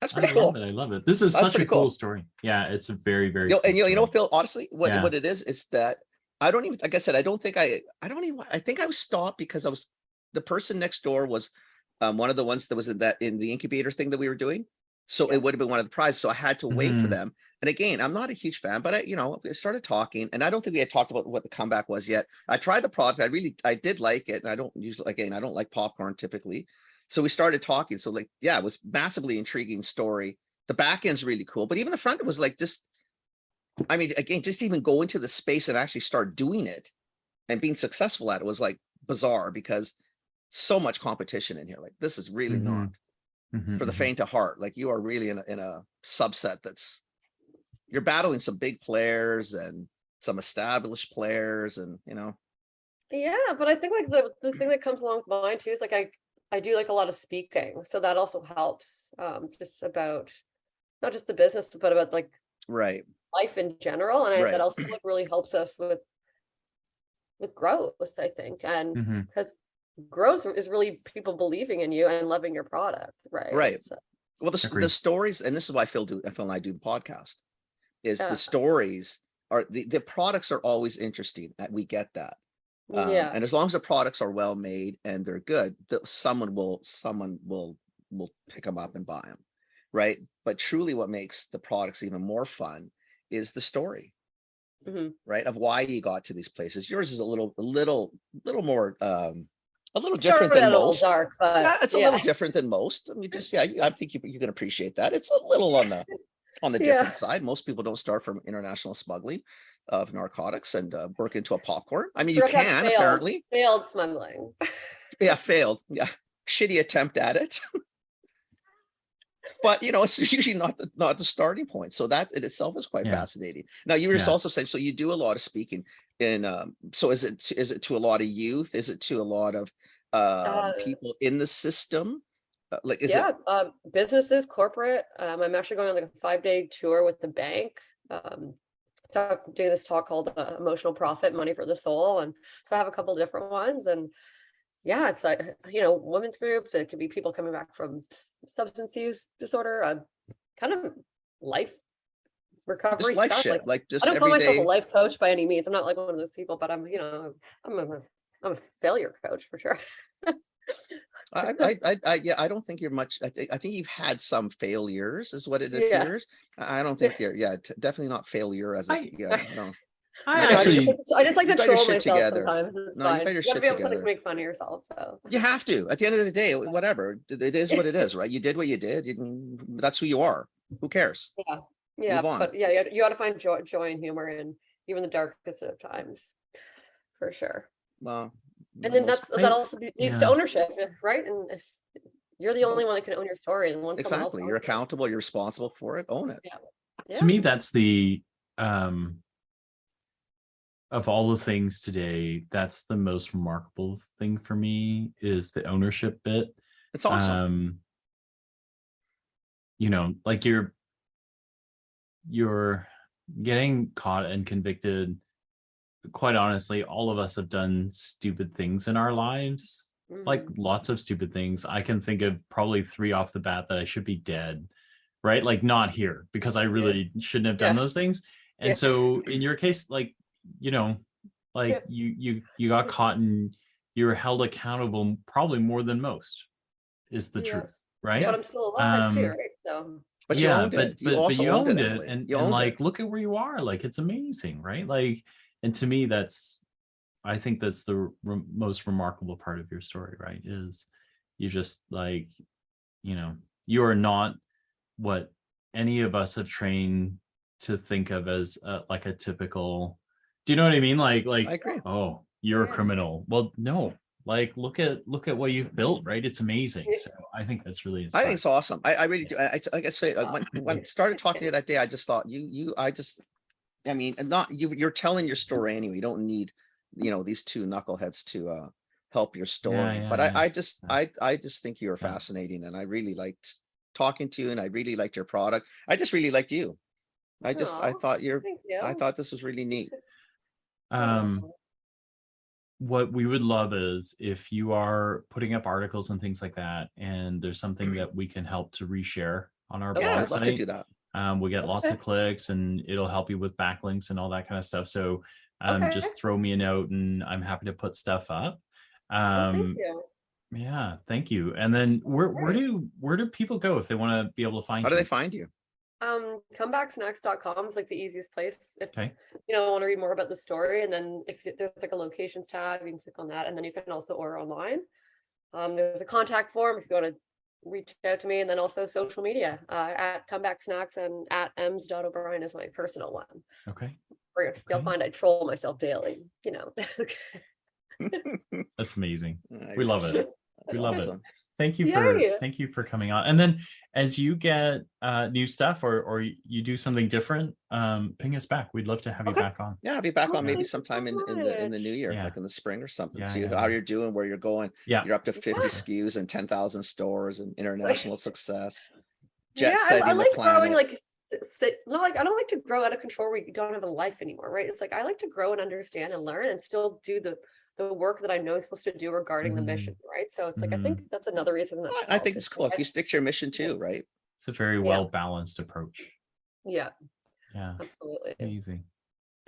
that's I pretty cool. love it. I love it. This is That's such a pretty cool cool. story. Yeah, it's a very, very You know, cool and you know, story. Phil. Honestly, Yeah. what it is that I don't even. Like I said, I don't even. I think I was stopped because I was the person next door was one of the ones that was in the incubator thing that we were doing. So Yeah. it would have been one of the prizes. So I had to wait for Mhm. them. And again, I'm not a huge fan, but I started talking, and I don't think we had talked about what the comeback was yet. I tried the product. I did like it, and I don't usually, again, I don't like popcorn typically. So we started talking. So like, yeah, it was massively intriguing story. The back end's really cool, but even the front end was like this. I mean, again, just even go into the space and actually start doing it and being successful at it was like bizarre because so much competition in here. Like this is really not Mhm, for the mhm. faint of heart. Like you are really in a subset you're battling some big players and some established players, and Yeah, but I think like the thing that comes along with mine too is like I do like a lot of speaking, so that also helps. Just about not just the business, but about like right, life in general, and right, that also like really helps us with growth, I think, and Mhm. because growth is really people believing in you and loving your product, right? right. So, Well, the Agreed. stories, and this is why Phil and I do the podcast, is the yeah, stories are the products are always interesting. We get that. yeah, And as long as the products are well made and they're good, someone will pick them up and buy them, right? But truly, what makes the products even more fun is the story, mhm. right? Of why you got to these places. Yours is a little more, a little It different started than out a little most. dark, but Yeah, it's a yeah, little different than most. I mean, just I think you can appreciate that. It's a little on the yeah, different side. Most people don't start from international smuggling of narcotics and work into a popcorn. I mean, you Brooke had can apparently. failed smuggling. Yeah, failed. Yeah, shitty attempt at it. But it's usually not the starting point. So that in itself is quite Yeah. fascinating. Now you were just Yeah. also saying, so you do a lot of speaking in. So is it to a lot of youth? Is it to a lot of people in the system? Like, is it Yeah, businesses, corporate. I'm actually going on like a 5-day tour with the bank. Doing this talk called Emotional Profit, Money for the Soul. And so I have a couple different ones. And yeah, it's like, women's groups. It could be people coming back from substance use disorder, kind of life recovery just life stuff. shit? Like I just don't call every myself a day. life coach by any means. I'm not like one of those people, but I'm a failure coach for sure. Yeah, I don't think you're much. I think you've had some failures, is what it Yeah. appears. I don't think you're. Yeah, definitely not failure as a. I- Yeah, no. I No, I actually, just like you to got your troll shit myself together. sometimes. It's No, you fine. got your You gotta shit be able to together. make fun of yourself. So You have to. At the end of the day, whatever it is, what it is, right? You did what you did. That's who you are. Who cares? yeah, Move on. but yeah, you got to find joy and humor in even the darkest of times, for sure. Well, And then most- that also leads to yeah. ownership, right? And if you're the only one that can own your story, and once someone else exactly. You're owns it, accountable. You're responsible for it. Own it. To me, that's the of all the things today, that's the most remarkable thing for me is the ownership bit. It's awesome. Like you're getting caught and convicted. Quite honestly, all of us have done stupid things in our lives, like lots of stupid things. I can think of probably 3 off the bat that I should be dead, right? Like not here because I really shouldn't have done those things. And so in your case, like, you got caught and you're held accountable probably more than most, is the Yeah. truth, right? But I'm still alive too, Um, right? So But you yeah, owned it. You but also you owned it, owned it, Emily. and You owned like it. look at where you are. Like it's amazing, right? Like, and to me, I think that's the most remarkable part of your story, right? Is you just like, you are not what any of us have trained to think of as like a typical. Do you know what I mean? Like, I agree. oh, you're a Yeah. criminal. Well, no. Like, look at what you've built, right? It's amazing. Yeah. So I think that's really I inspiring. think it's awesome. I really do. Like I say, when I started talking to you that day, I just thought I mean, and not you, you're telling your story anyway. You don't need, these two knuckleheads to help your story. Yeah, But yeah, I just think you're Yeah. fascinating, and I really liked talking to you, and I really liked your product. I just really liked you. I Aw, thought thank you. I thought this was really neat. Um, Aw. what we would love is if you are putting up articles and things like that, and there's something that we can help to reshare on our Okay. Yeah, blog I'd love to site. do that. We get lots Okay. of clicks, and it'll help you with backlinks and all that kind of stuff. So Okay. just throw me a note, and I'm happy to put stuff up. Well, thank you. Yeah, thank you. And then where Great. do people go if they want to be able to find How do you? they find you? Comebacksnacks.com is like the easiest place if Okay. want to read more about the story. And then if there's like a locations tab, you can click on that, and then you can also order online. There's a contact form if you want to reach out to me, and then also social media at Comeback Snacks and at ems.o'brien is my personal one. Okay. Where you'll find I troll myself daily. That's amazing. I We love appreciate it. That's We love awesome. it. Thank you Yay. for coming on. And then as you get new stuff or you do something different, ping us back. We'd love to have you Okay. back on. Yeah, I'll be back Oh, on maybe thank you sometime so in the new year, Yeah. like in the spring or something. Yeah, See yeah, how yeah. you're doing, where you're going. Yeah. You're up to 50 Yeah. SKUs and 10,000 stores and international success. Jet Yeah, I setting the like growing planet. I don't like to grow out of control where you don't have a life anymore, right? It's like I like to grow and understand and learn and still do the work that I know I'm supposed to do regarding the mission, right? So it's like I think that's another reason that's I think it's cool if you stick to your mission too, right? It's a very well balanced approach. Yeah, Yeah. absolutely. Amazing.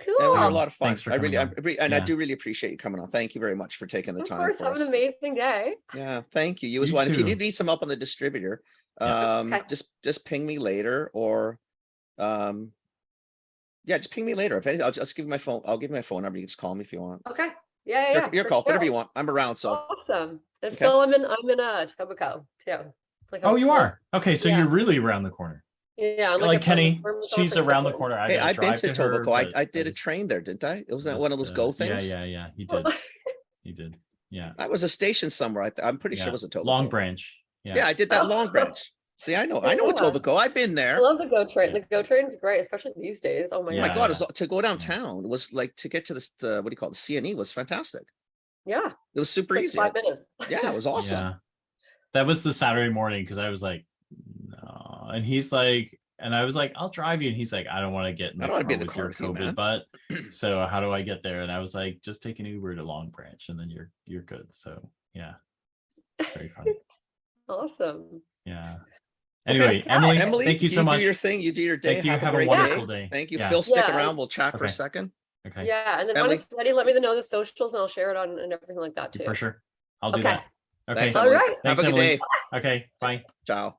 Cool. And you're a lot of fun. Thanks for coming on. I do really appreciate you coming on. Thank you very much for taking the Of time. course, have an amazing day. Yeah, thank you. You as You well. And if you too. need some help on the distributor, Okay. just ping me later, or just ping me later. If anything, I'll just give you my phone. I'll give you my phone number. You can just call me if you want. Okay. Yeah. Your for call, whatever you sure. want. I'm around. So Awesome. And Okay. Phil, I'm in Etobicoke too. Like Oh, you I'm- are? Okay, so Yeah. you're really around the corner. Yeah, I'm Like a Kenny, permanent she's office around the Brooklyn. corner. I hey, gotta I've been drive to to her. Etobicoke. but I did a just- train there, didn't I? Wasn't that one of those just, go things? Yeah. He did. He did. Yeah. I was a station somewhere. I'm pretty sure it was Etobicoke. Long Branch. Yeah, I did that Long Branch. See, I know Etobicoke. I've been there. I love the GO train. Yeah. The GO train is great, especially these days. Oh my Oh my god. God, it was, to go downtown was like to get to the what do you call it? The CNE was fantastic. Yeah. It was super It's easy. like 5 minutes. Yeah, it was awesome. Yeah. That was the Saturday morning because I was like, no. And he's like, and I was like, I'll drive you. And he's like, I don't want to get in I the don't wanna car be in the with car your with you, COVID man. butt. So how do I get there? And I was like, just take an Uber to Long Branch and then you're good. So yeah. Very funny. Awesome. Yeah. Anyway, Okay. Emily, thank you so much. Do your thing. You do your day. Thank you. Have a great wonderful day. day. Thank you, Yeah. Phil. Stick Yeah. around. We'll chat for a Okay. second. Okay. Yeah, and then Emily? when it's ready, let me know the socials and I'll share it on and everything like that too. For sure. I'll do Okay. that. Okay. Thanks, All Emily. right. Have Thanks, a good Emily. day. Okay. Bye. Ciao.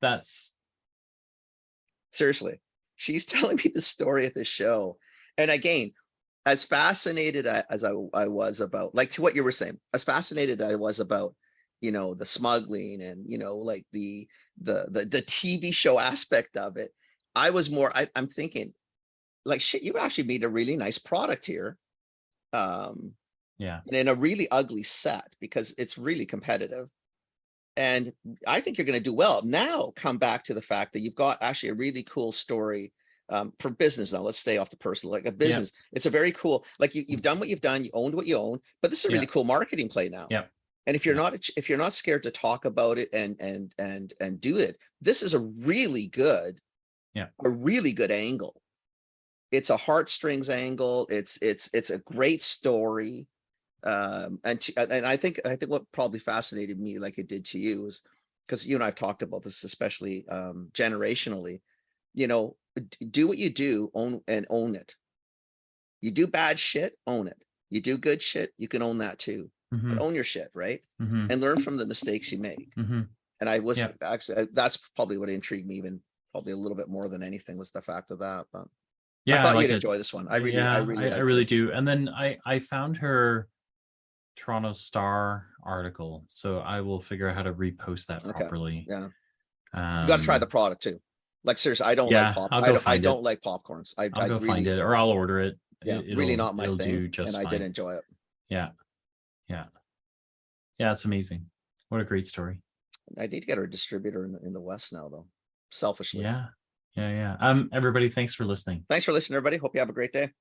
That's Seriously, she's telling me the story at the show, and again, as fascinated as I was about, like, to what you were saying, as fascinated I was about, the smuggling and like the TV show aspect of it. I was more. I'm thinking, like, shit, you actually made a really nice product here. yeah. And in a really ugly set, because it's really competitive. And I think you're going to do well. Now come back to the fact that you've got actually a really cool story for business. Now let's stay off the personal, like a business. It's a very cool, like you've done what you've done, you owned what you own, but this is a really cool marketing play now. Yeah. And if you're not scared to talk about it and do it, this is a really good angle. It's a heartstrings angle. It's a great story. And I think what probably fascinated me, like it did to you, is because you and I've talked about this, especially generationally. Do what you do, own it. You do bad shit, own it. You do good shit, you can own that too. Mhm, But own your shit, right? mhm, And learn from the mistakes you make. mhm. And I was Yeah. actually, that's probably what intrigued me even probably a little bit more than anything was the fact of that. But I Yeah, I thought like you'd it. enjoy this one. I really I liked really her. do. And then I found her Toronto Star article, so I will figure out how to repost that Okay. properly. Yeah. You got to try the Um, product too. Like seriously, I don't like yeah, pop. I'll go I find don't it. like popcorns. I'll I go find really, it, or I'll order it. yeah, It- really it'll not my it'll do thing. just And I did fine. enjoy it. Yeah, yeah, yeah. It's amazing. What a great story. I need to get her a distributor in the West now though. Selfishly. Yeah, yeah, yeah. Everybody, thanks for listening. Thanks for listening, everybody. Hope you have a great day.